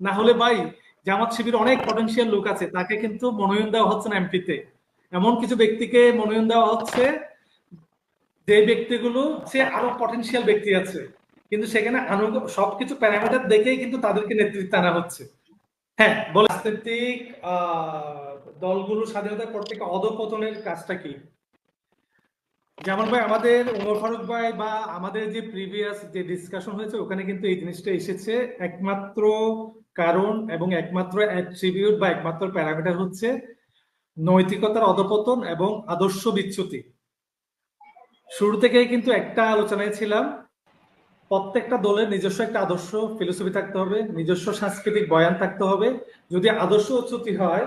না হলে ভাই জামাত শিবির অনেক পটেনশিয়াল লোক আছে, তাকে কিন্তু মনোনয়ন দেওয়া হচ্ছে না এমপিতে। এমন কিছু ব্যক্তিকে মনোনয়ন দেওয়া হচ্ছে যে ব্যক্তিগুলো সে আরো পটেনশিয়াল ব্যক্তি আছে, কিন্তু সেখানে সবকিছু প্যারামিটার দেখেই কিন্তু তাদেরকে নেতৃত্বে আনা হচ্ছে। হ্যাঁ বলে, রাজনৈতিক দলগুলো স্বাধীনতার পর থেকে অধঃপতনের কাজটা কি? যেমন ভাই আমাদের ওমর ফারুক ভাই বা আমাদের যে প্রিভিয়াস যে ডিসকাশন হয়েছে, ওখানে কিন্তু এই জিনিসটা এসেছে। একমাত্র কারণ এবং একমাত্র অ্যাট্রিবিউট বা একমাত্র প্যারামিটার হচ্ছে নৈতিকতার অধঃপতন এবং আদর্শ বিচ্যুতি। শুরু থেকেই কিন্তু একটা আলোচনায় ছিলাম, প্রত্যেকটা দলের নিজস্ব একটা আদর্শ ফিলোসফি থাকতে হবে, নিজস্ব সাংস্কৃতিক বয়ান থাকতে হবে। যদি আদর্শ চ্যুতি হয়,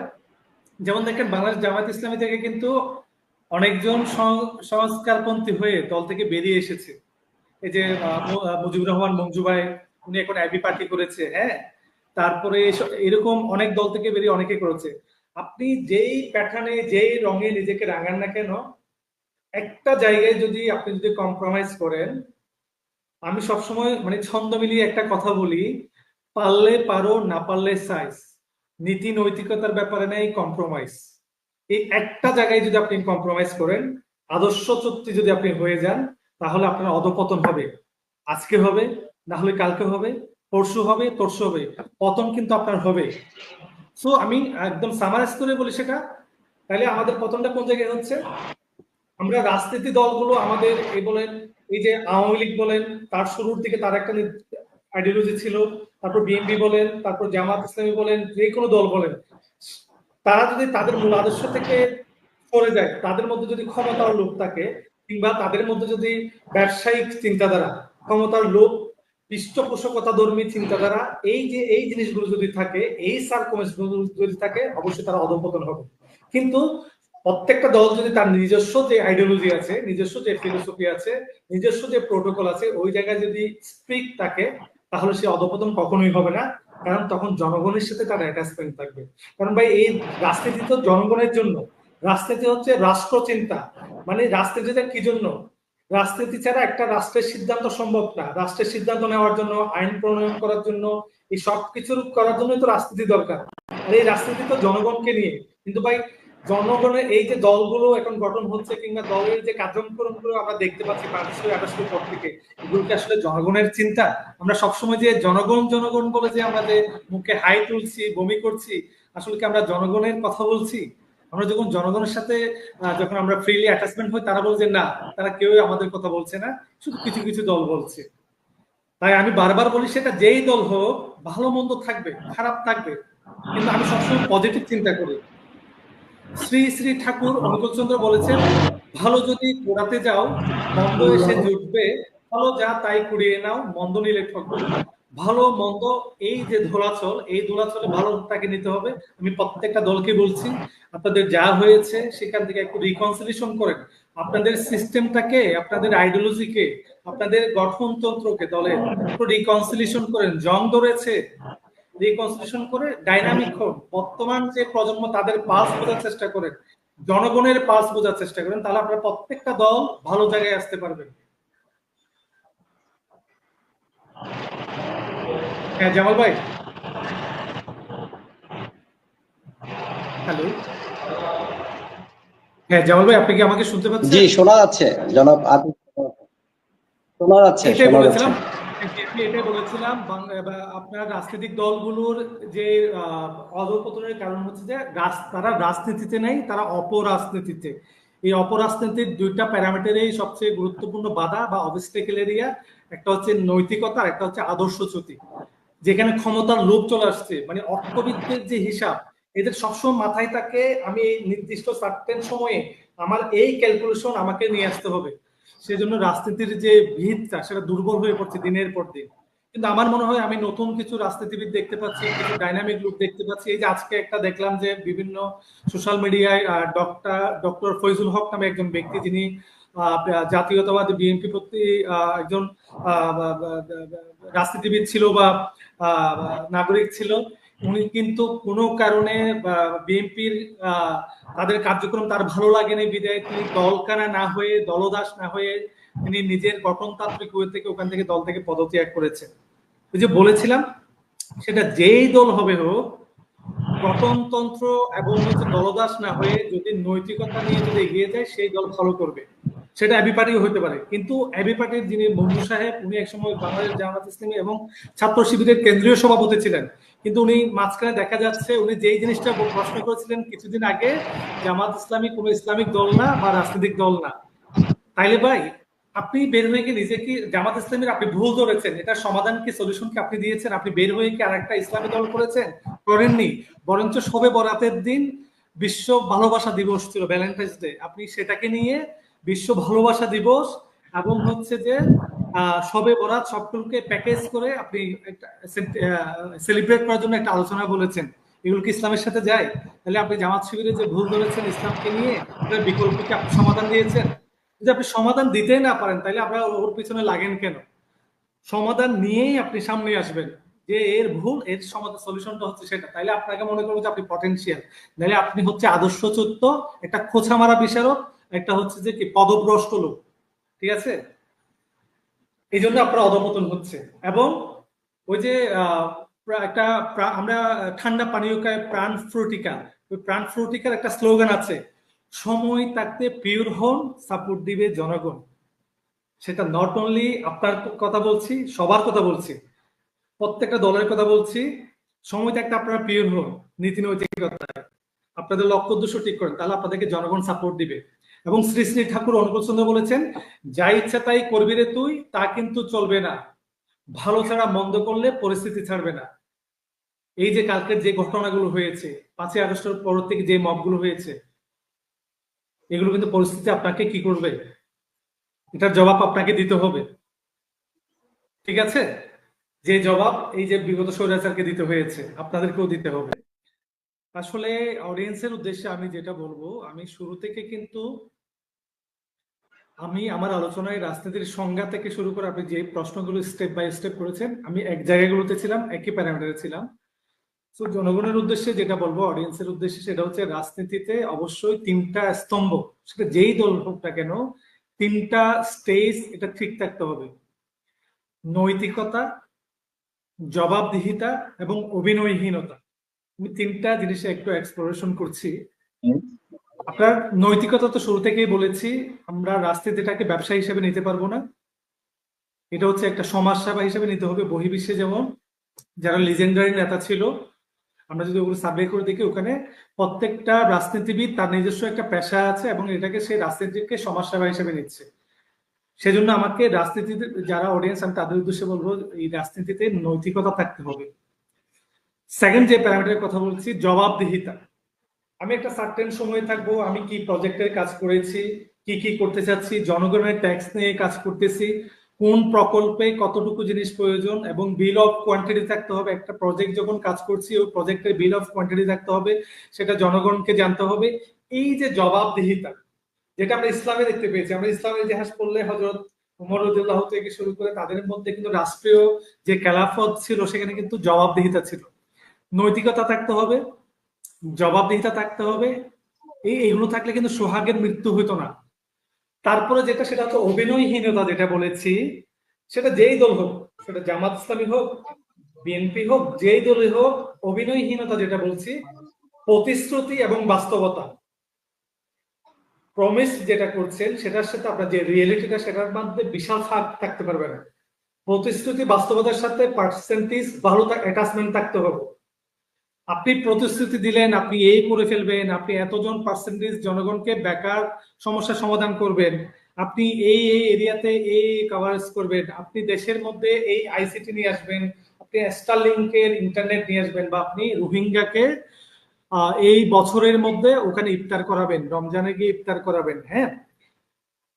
যেমন দেখেন বাংলাদেশ জামাত ইসলামী থেকে কিন্তু অনেকজন সংস্কারপন্থী হয়ে দল থেকে বেরিয়ে এসেছে। এই যে মুজিবুর রহমান মঞ্জু ভাই, উনি এখন আইবি পার্টি করেছে। হ্যাঁ, তারপরে এরকম অনেক দল থেকে বেরিয়ে অনেকে করেছে। আপনি যেই প্যাটার্নে যেই রঙে নিজেকে রাঙান না কেন, একটা জায়গায় যদি আপনি যদি কম্প্রোমাইজ করেন, আমি সবসময় মানে ছন্দ মিলিয়ে একটা কথা বলি, পারলে পারো না পারলে সাইজ, নীতি নৈতিকতার ব্যাপারে নেই কম্প্রোমাইজ। এই একটা জায়গায় যদি আপনি কম্প্রোমাইজ করেন, আদর্শ চুক্তি যদি আপনি হয়ে যান, তাহলে আপনার অধপতন হবে। আজকে হবে, না হলে কালকে হবে, পরশু হবে, তরশু হবে, পতন কিন্তু আপনার হবে। সো আমি একদম সামারাইজ করে বলি সেটা, তাহলে আমাদের পতনটা কোন জায়গায় হচ্ছে? আমরা রাজনীতি দলগুলো আমাদের এই বলেন, এই যে আওয়ামী লীগ বলেন, তার শুরুর দিকে তার একটা আইডিওলজি ছিল, তারপর বিএনপি বলেন, তারপর জামাত ইসলামী বলেন, যে কোনো দল বলেন, তারা যদি তাদের মূল আদর্শ থেকে সরে যায়, তাদের মধ্যে যদি ক্ষমতার লোভ থাকে, কিংবা তাদের মধ্যে যদি ব্যবসায়িক চিন্তাধারা, ক্ষমতার লোভ, পৃষ্ঠপোষকতা ধর্মী চিন্তাধারা, এই যে এই জিনিসগুলো যদি থাকে, এই সার্কমস্টেন্স যদি থাকে, অবশ্যই তারা অধঃপতন হবে। কিন্তু প্রত্যেকটা দল যদি তার নিজস্ব যে আইডিওলজি আছে, নিজস্ব যে ফিলোসফি আছে, নিজস্ব যে প্রোটোকল আছে, ওই জায়গায় যদি স্ট্রিক্ট থাকে, তাহলে সে অধঃপতন কখনোই হবে না। কারণ তখন জনগণের সাথে তার অ্যাটাচমেন্ট থাকবে। কারণ ভাই এই রাজনীতি তো জনগণের জন্য, রাজনীতি হচ্ছে রাষ্ট্র চিন্তা। মানে রাজনীতিটা কি জন্য? রাজনীতি ছাড়া একটা রাষ্ট্রের সিদ্ধান্ত সম্ভব না। রাষ্ট্রের সিদ্ধান্ত নেওয়ার জন্য, আইন প্রণয়ন করার জন্য, এই সব কিছু করার জন্যই তো রাজনীতি দরকার। আর এই রাজনীতি তো জনগণকে নিয়ে। কিন্তু ভাই জনগণের এই যে দলগুলো এখন গঠন হচ্ছে, কিংবা দলের যে কার্যক্রমগুলো আমরা দেখতে পাচ্ছি 528 পর থেকে, এগুলো কি আসলে জনগণের চিন্তা? আমরা সবসময় যে জনগণ জনগণ বলে যে আমরা যে মুখে হাই তুলছি, বমি করছি, আসলে কি আমরা জনগণের কথা বলছি? আমরা যখন জনগণের সাথে যখন আমরা ফ্রিলি অ্যাটাচমেন্ট হই, তারা বলছে না, তারা কেউই আমাদের কথা বলছে না, শুধু কিছু কিছু দল বলছে। তাই আমি বারবার বলি, সেটা যেই দল হোক, ভালো মন্দ থাকবে, খারাপ থাকবে, কিন্তু আমি সবসময় পজিটিভ চিন্তা করি। শ্রী শ্রী ঠাকুর অনুকূল চন্দ্র বলেছেন, ভালো যদি কুড়াতে যাও মন্দ এসে জুটবে, ভালো যা তাই কুড়িয়ে নাও মন্দ নিলে ঠকবে। ভালো মন্দ এই যে দোলাচল, এই দোলাচলে ভালোটাকে নিতে হবে। আমি প্রত্যেকটা দলকে বলছি, আপনাদের যা হয়েছে সেখান থেকে একটু রিকনসিলিয়েশন করেন, আপনাদের সিস্টেমটাকে, আপনাদের আইডিওলজিকে, আপনাদের গঠনতন্ত্রকে দলে একটু রিকনসিলিয়েশন করেন। জং ধরেছে, রিকনসিলিয়েশন করে ডাইনামিক হন। বর্তমান যে প্রজন্ম তাদের পালস বোঝার চেষ্টা করেন, জনগণের পালস বোঝার চেষ্টা করেন, তাহলে আপনারা প্রত্যেকটা দল ভালো জায়গায় আসতে পারবেন। হ্যাঁ জামাল ভাই, হ্যালো। হ্যাঁ জামাল ভাই, আপনি কি আমাকে শুনতে পাচ্ছেন? জি, শোনা যাচ্ছে জনাব আতিক, শোনা যাচ্ছে, এটাই শোনা যাচ্ছে। বলেছিলাম, এটাই বলেছিলাম আপনার রাজনৈতিক দলগুলোর যে অধঃপতনের কারণ হচ্ছে যে তারা রাজনীতিতে নেই, তারা অপরাজনীতিতে। এই অপরাজনীতির দুইটা প্যারামিটারেই সবচেয়ে গুরুত্বপূর্ণ বাধা বা অবস্টেকেল এরিয়া, একটা হচ্ছে নৈতিকতা আর একটা হচ্ছে আদর্শচ্যুতি। যেখানে ক্ষমতার লোভ চলে আসছে, মানে অর্থবিদদের যে হিসাব, এদের সবসময় মাথায় থাকে আমি এই নির্দিষ্ট সার্টেন সময়ে আমার এই ক্যালকুলেশন আমাকে নিয়ে আসতে হবে। সেজন্য রাজনীতির যে ভিতটা সেটা দুর্বল হয়ে পড়ছে দিনের পর দিন। কিন্তু আমার মনে হয় আমি নতুন কিছু রাজনীতিবিদ দেখতে পাচ্ছি, কিছু ডাইনামিক লুক দেখতে পাচ্ছি। এই যে আজকে একটা দেখলাম যে বিভিন্ন সোশ্যাল মিডিয়ায় ডক্টর ফয়জুল হক নামে একজন ব্যক্তি, যিনি জাতীয়তাবাদী বিএনপি প্রতি একজন রাজনীতিবিদ ছিল বা নাগরিক ছিল, উনি কিন্তু কোনো কারণে বিএনপির তাদের কার্যক্রম তার ভালো লাগেনি বিদায় তিনি দলকানা না হয়ে, দলদাস না হয়ে তিনি নিজের গঠনতান্ত্রিক ওয়ে থেকে ওখান থেকে দল থেকে পদত্যাগ করেছেন। ওই যে বলেছিলাম, সেটা যেই দল হবে হোক, গঠনতন্ত্র এবং হচ্ছে দলদাস না হয়ে যদি নৈতিকতা নিয়ে যদি এগিয়ে যায় সেই দল ফলো করবে। সেটা এবি পার্টিও হতে পারে। কিন্তু এবি পার্টির যিনি মঞ্জু সাহেব, উনি একসময় বাংলাদেশ জামাত ইসলামী এবং ছাত্র শিবিরের কেন্দ্রীয় সভাপতি ছিলেন, কিন্তু উনি মাঝখানে দেখা যাচ্ছে উনি যেই জিনিসটা প্রশ্ন করেছিলেন কিছুদিন আগে, জামাত ইসলামী কোনো ইসলামিক দল না বা রাজনৈতিক দল না। তাইলে ভাই আপনি বের হয়ে গিয়ে নিজে কি জামাত ইসলামীর আপনি ভুল ধরেছেন, এটার সমাধান কি, সলিউশন কি আপনি দিয়েছেন? আপনি বের হয়ে কি আরেকটা ইসলামী দল করেছেন? করেননি। বরঞ্চ শবে বরাতের দিন বিশ্ব ভালোবাসা দিবস ছিল, ভ্যালেন্টাইন্স ডে, আপনি সেটাকে নিয়ে বিশ্ব ভালোবাসা দিবস এবং হচ্ছে যে শবে বরাত সবগুলোকে প্যাকেজ করে আপনি একটা সেলিব্রেট করার জন্য একটা আলোচনা বলেছেন। এগুলো কি ইসলামের সাথে যায়? তাহলে আপনি জামাত শিবিরে যে ভুল ধরেছেন ইসলামকে নিয়ে, এটার বিকল্প কি আপনি সমাধান দিয়েছেন? যদি আপনি সমাধান দিতেই না পারেন তাহলে আপনারা ওর পিছনে লাগেন কেন? সমাধান নিয়েই আপনি সামনে আসবেন, যে এর ভুল, এর সমাধান সলিউশনটা হচ্ছে সেটা। তাইলে আপনাকে মনে করবো যে আপনি পটেনশিয়াল, নাহলে আপনি হচ্ছে আদর্শচ্যুত, একটা খোঁচা মারা বিচারক, একটা হচ্ছে যে কি পদভ্রষ্ট লোক। ঠিক আছে? এই জন্য আপনার অধপতন হচ্ছে। এবং ওই যে একটা আমরা ঠান্ডা পানীয় খাই প্রাণ ফ্রুটিকা, ওই প্রাণ ফ্রুটিকার একটা স্লোগান আছে, সময় থাকতে পিওর হন, সাপোর্ট দিবে জনগণ। সেটা নট অনলি আপনার কথা বলছি, সবার কথা বলছি, প্রত্যেকটা দলের কথা বলছি। সময় থাকতে আপনারা পিওর হন, নীতি নৈতিকতায় আপনাদের লক্ষ্য উদ্দেশ্য ঠিক করেন, তাহলে আপনাদেরকে জনগণ সাপোর্ট দিবে। এবং শ্রী শ্রী ঠাকুর অনুকূল চন্দ্র বলেছেন, যা ইচ্ছা তাই করবি রে তুই, তা কিন্তু চলবে না, ভালো ছাড়া মন্দ করলে পরিস্থিতি ছাড়বে না। এই যে কালকের যে ঘটনাগুলো হয়েছে, 5ই আগস্টের পর থেকে যে মবগুলো হয়েছে, এগুলো কিন্তু পরিস্থিতি আপনাকে কি করবে, এটার জবাব আপনাকে দিতে হবে। ঠিক আছে? যে জবাব এই যে বিগত স্বৈরাচারকে দিতে হয়েছে, আপনাদেরকেও দিতে হবে। আসলে অডিয়েন্সের উদ্দেশ্যে আমি যেটা বলবো, আমি শুরু থেকে কিন্তু আমি আমার আলোচনায় রাজনীতির সংজ্ঞা থেকে শুরু করে আপনি যে প্রশ্নগুলো স্টেপ বাই স্টেপ করেছেন, আমি এক জায়গাগুলোতে ছিলাম, একই প্যারামিটারে ছিলাম। তো জনগণের উদ্দেশ্যে যেটা বলবো, অডিয়েন্সের উদ্দেশ্যে, সেটা হচ্ছে রাজনীতিতে অবশ্যই 3টা স্তম্ভ, সেটা যেই দল হোক না কেন, 3টা স্টেজ এটা ঠিক থাকতে হবে: নৈতিকতা, জবাবদিহিতা এবং অভিনয়হীনতা। আমি 3টা জিনিসে একটু এক্সপ্লোরেশন করছি। আপনার নৈতিকতা তো শুরু থেকেই বলেছি, আমরা রাজনীতিটাকে ব্যবসা হিসেবে নিতে পারবো না, এটা হচ্ছে একটা সমাজসেবা হিসেবে নিতে হবে। বহির্বিশ্বে যেমন যারা লিজেন্ডারি নেতা ছিল, আমরা যদি ওগুলো সার্ভে করে দেখি, ওখানে প্রত্যেকটা রাজনীতিবিদ তার নিজস্ব একটা পেশা আছে এবং এটাকে সেই রাজনীতিকে সমাজসেবা হিসেবে নিচ্ছে। সেজন্য আমাকে রাজনীতিতে যারা অডিয়েন্স, আমি তাদের উদ্দেশ্যে বলবো, এই রাজনীতিতে নৈতিকতা থাকতে হবে। সেকেন্ড যে প্যারামিটারের কথা বলছি, জবাবদিহিতা। আমি একটা সার্টেন সময় থাকবো, আমি কি প্রজেক্টের কাজ করেছি, কি কি করতে চাচ্ছি, জনগণের ট্যাক্স নিয়ে কাজ করতেছি, কোন প্রকল্পে কতটুকু জিনিস প্রয়োজন, এবং বিল অফ কোয়ান্টিটি থাকতে হবে। একটা প্রজেক্ট যখন কাজ করছি ওই প্রজেক্টের বিল অফ কোয়ান্টিটি থাকতে হবে, সেটা জনগণকে জানতে হবে। এই যে জবাবদিহিতা, যেটা আমরা ইসলামে দেখতে পেয়েছি, আমরা ইসলামের ইতিহাস পড়লে হযরত ওমর রাদিয়াল্লাহু থেকে শুরু করে তাদের মধ্যে কিন্তু রাষ্ট্রীয় যে খেলাফত ছিল সেখানে কিন্তু জবাবদিহিতা ছিল, নৈতিকতা থাকতে হবে, জবাবদিহিতা থাকতে হবে। এইগুলো থাকলে কিন্তু সোহাগের মৃত্যু হইতো না। তারপরে যেটা, সেটা হচ্ছে অভিনয়হীনতা, যেটা বলেছি, সেটা যেই দল হোক, সেটা জামাত ইসলামী হোক, বিএনপি হোক, যেই দলই হোক, অভিনয়হীনতা যেটা বলছি, প্রতিশ্রুতি এবং বাস্তবতা, প্রমিস যেটা করছেন সেটার সাথে আপনার যে রিয়েলিটিটা, সেটার মধ্যে বিশাল ফাঁক থাকতে পারবে না। প্রতিশ্রুতি বাস্তবতার সাথে পার্সেন্টেজ ভালো অ্যাটাচমেন্ট থাকতে হবে। আপনি প্রতিশ্রুতি দিলেন আপনি এই করে ফেলবেন, আপনি এতজন পার্সেন্টেজ জনগণকে বেকার সমস্যার সমাধান করবেন, আপনি এই এই এরিয়াতে এই কভারেজ করবেন, আপনি দেশের মধ্যে এই আইসিটি নিয়ে আসবেন, আপনি স্টারলিংকের ইন্টারনেট নিয়ে আসবেন, বা আপনি রোহিঙ্গাকে এই বছরের মধ্যে ওখানে ইফতার করাবেন, রমজানে গিয়ে ইফতার করাবেন। হ্যাঁ,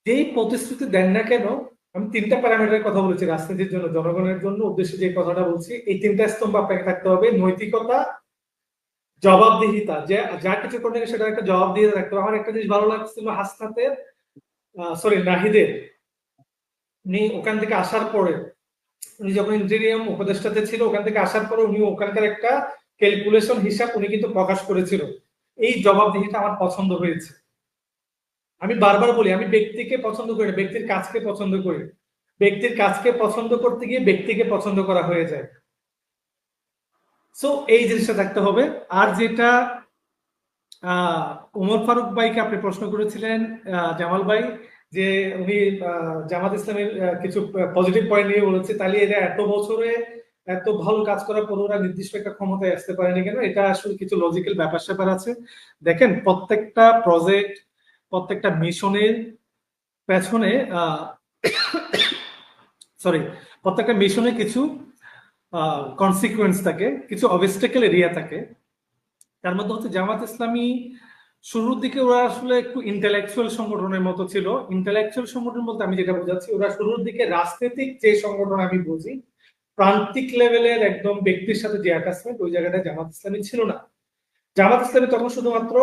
যেই প্রতিশ্রুতি দেন না কেন, আমি তিনটা প্যারামিটারের কথা বলেছি রাজনীতির জন্য, জনগণের জন্য উদ্দেশ্যে যে কথাটা বলছি, এই তিনটা স্তম্ভ আপনাকে থাকতে হবে: নৈতিকতা, জবাবদিহিতা, যে যা কিছু করতে সেটা একটা জবাবদিহিতা থাকতে হবে। আমার একটা জিনিস ভালো লাগছিল হাসনাতের, সরি নাহিদের, উনি ওখান থেকে আসার পরে, উনি যখন ইন্টেরিয়াম উপদেষ্টাতে ছিল, ওখান থেকে আসার পরে উনি ওখানকার একটা ক্যালকুলেশন হিসাব উনি কিন্তু প্রকাশ করেছিল। এই জবাবদিহিতা আমার পছন্দ হয়েছে। আমি বারবার বলি, আমি ব্যক্তিকে পছন্দ করি না, ব্যক্তির কাজকে পছন্দ করি। ব্যক্তির কাজকে পছন্দ করতে গিয়ে ব্যক্তিকে পছন্দ করা হয়ে যায়। সো এই জিনিসটা থাকতে হবে। আর যেটা ওমর ফারুক ভাইকে আপনি প্রশ্ন করেছিলেন, জামাল ভাই, যে উনি জামাত ইসলামের কিছু পজিটিভ পয়েন্ট নিয়ে বলেছে, তাহলে এরা এত বছরে এত ভালো কাজ করার পর ওরা নির্দিষ্ট একটা ক্ষমতায় আসতে পারেনি কেন? এটা আসলে কিছু লজিক্যাল ব্যাপার স্যাপার আছে। দেখেন, প্রত্যেকটা প্রজেক্ট, প্রত্যেকটা মিশনের পেছনে সরি, প্রত্যেকটা মিশনে কিছু কনসিকুয়েন্স থাকে, কিছু অবস্টেকেল এরিয়া থাকে। তার মধ্যে হচ্ছে জামাত ইসলামী শুরুর দিকে ওরা আসলে একটু ইন্টেলেকচুয়াল সংগঠনের মতো ছিল। ইন্টেলেকচুয়াল সংগঠন বলতে আমি যেটা বোঝাচ্ছি, ওরা শুরুর দিকে রাজনৈতিক যে সংগঠন আমি বুঝি, প্রান্তিক লেভেলের একদম ব্যক্তির সাথে যে অ্যাটাচমেন্ট, ওই জায়গাটায় জামাত ইসলামী ছিল না। জামাত ইসলামী তখন শুধুমাত্র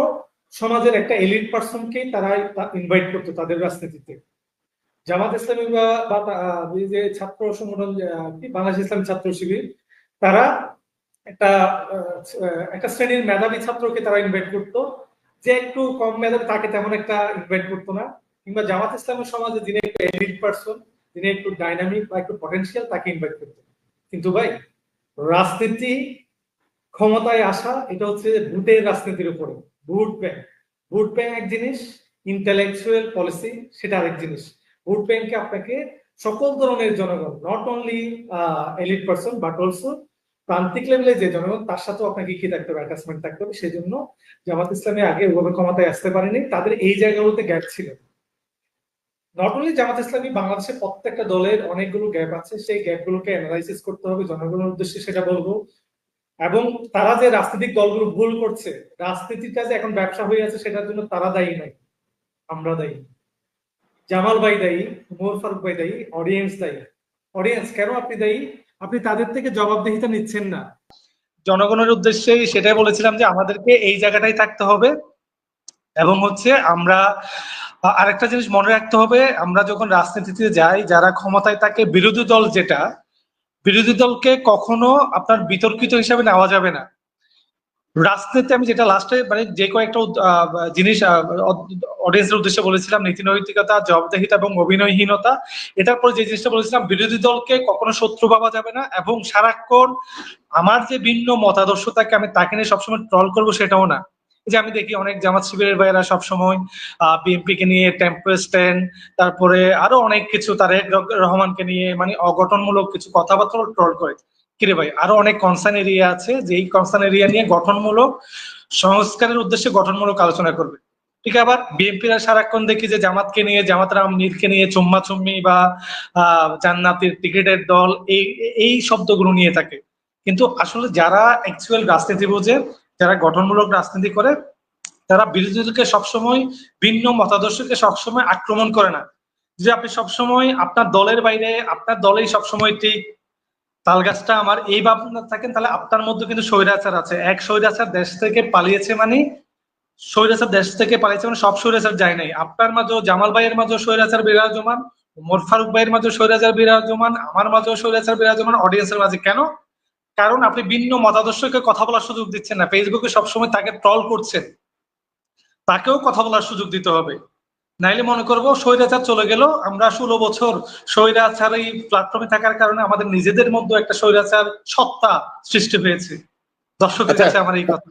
সমাজের একটা এলিট পার্সনকেই তারা ইনভাইট করতো তাদের রাজনীতিতে। জামাত ইসলামী বা যে ছাত্র সংগঠন, বাংলাদেশ ইসলামী ছাত্র শিবির, তারা একটা একটা শ্রেণীর মেধাবী ছাত্রকে তারা ইনভাইট করতো, যে একটু কম মেধাবী তাকে তেমন একটা ইনভাইট করতো না। কিংবা জামাত ইসলামের সমাজে যিনি একটু এলিট পার্সন, যিনি একটু ডাইনামিক বা একটু পটেনশিয়াল, তাকে ইনভাইট করতো। কিন্তু ভাই, রাজনীতি, ক্ষমতায় আসা, এটা হচ্ছে ভোটের রাজনীতির উপরে। ভোট ব্যাংক, ভোট ব্যাংক এক জিনিস, ইন্টেলেকচুয়াল পলিসি সেটা আরেক জিনিস। ভোট ব্যাংকে আপনাকে সকল ধরনের জনগণ, not only elite person but also প্রান্তিক লেভেলে যে জনগণ, তার সাথেও আপনাকে কি থাকতে হবে, অ্যাটাচমেন্ট থাকতে হবে। সেই জন্য জামাত ইসলামী আগে ওভাবে ক্ষমতায় আসতে পারেনি, তাদের এই জায়গাগুলোতে গ্যাপ ছিল। নট অনলি জামাত ইসলামী, বাংলাদেশের প্রত্যেকটা দলের অনেকগুলো গ্যাপ আছে, সেই গ্যাপগুলোকে অ্যানালাইসিস করতে হবে, জনগণের উদ্দেশ্যে সেটা বলবো। এবং তারা যে রাজনৈতিক দলগুলো ভুল করছে, রাজনীতিটা যে এখন ব্যবসা হয়ে আছে, সেটার জন্য তারা দায়ী নয়, আমরা দায়ী। জামাল ভাই দায়ী, উমর ফারুক ভাই দায়ী, অডিয়েন্স দায়ী। অডিয়েন্স কেন আপনি দায়ী? আপনি তাদের থেকে জবাবদিহিতা নিচ্ছেন না। জনগণের উদ্দেশ্যে সেটাই বলেছিলাম যে আমাদেরকে এই জায়গাটাই থাকতে হবে। এবং হচ্ছে আমরা আরেকটা জিনিস মনে রাখতে হবে, আমরা যখন রাজনীতিতে যাই, যারা ক্ষমতায় থাকে, বিরোধী দল যেটা, বিরোধী দলকে কখনো আপনার বিতর্কিত হিসাবে নেওয়া যাবে না। রাজনীতি আমি যেটা লাস্টে মানে যে কয়েকটা জিনিস অডিয়েন্সের উদ্দেশ্যে বলেছিলাম, নীতি নৈতিকতা, জবাবদিহিতা এবং অভিনয়হীনতা, এটার পরে যে জিনিসটা বলেছিলাম, বিরোধী দলকে কখনো শত্রু ভাবা যাবে না, এবং সারাক্ষণ আমার যে ভিন্ন মতাদর্শ থাকে আমি তাকে নিয়ে সবসময় ট্রল করবো সেটাও না। এই যে আমি দেখি অনেক জামাত শিবিরের ভাইয়েরা সবসময় বিএনপি কে নিয়ে টেম্পো স্ট্যান্ড, তারপরে আরো অনেক কিছু, তারেক রহমানকে নিয়ে মানে অগঠনমূলক কিছু কথাবার্তা ট্রল করে। কিরে ভাই, আরো অনেক কনসার্ন এরিয়া আছে, যে এই কনসার্ন এরিয়া নিয়ে গঠনমূলক সংস্কারের উদ্দেশ্যে গঠনমূলক আলোচনা করবে। ঠিক, আবার বিএনপিরা সারাক্ষণ দেখি যে জামাতকে নিয়ে, জামাত নীরকে নিয়ে চুম্মাচুম্মি বা জান্নাতের টিকিটের দল, এই এই শব্দগুলো নিয়ে থাকে। কিন্তু আসলে যারা অ্যাকচুয়াল রাজনীতি বোঝে, যারা গঠনমূলক রাজনীতি করে, তারা বিরোধীদেরকে সবসময় ভিন্ন মতাদর্শকে সবসময় আক্রমণ করে না। যে আপনি সবসময় আপনার দলের বাইরে আপনার দলেই সবসময় ঠিক, তাল গাছটা আমার এই ভাবনা থাকেন, তাহলে আপনার মধ্যে কিন্তু স্বৈরাচার আছে। এক স্বৈরাচার দেশ থেকে পালিয়েছে মানে, স্বৈরাচার দেশ থেকে পালিয়েছে মানে সব স্বৈরাচার যায় নাই। আপনার মাঝেও, জামাল ভাইয়ের মাঝেও স্বৈরাচার বিরাজমান, ওমর ফারুক ভাইয়ের মাঝেও স্বৈরাচার বিরাজমান, আমার মাঝেও স্বৈরাচার বিরাজমান, অডিয়েন্সের মাঝে। কেন? কারণ আপনি ভিন্ন মতাদর্শকে কথা বলার সুযোগ দিচ্ছেন না। ফেসবুকে সবসময় তাকে ট্রল করছেন, তাকেও কথা বলার সুযোগ দিতে হবে। নাইলে মনে করবো স্বৈরাচার চলে গেল, আমরা 16 বছর স্বৈরাচার এই প্ল্যাটফর্মে থাকার কারণে আমাদের নিজেদের মধ্যে একটা স্বৈরাচার সত্তা সৃষ্টি হয়েছে। দর্শকের আচ্ছা। কাছে আমার এই কথা।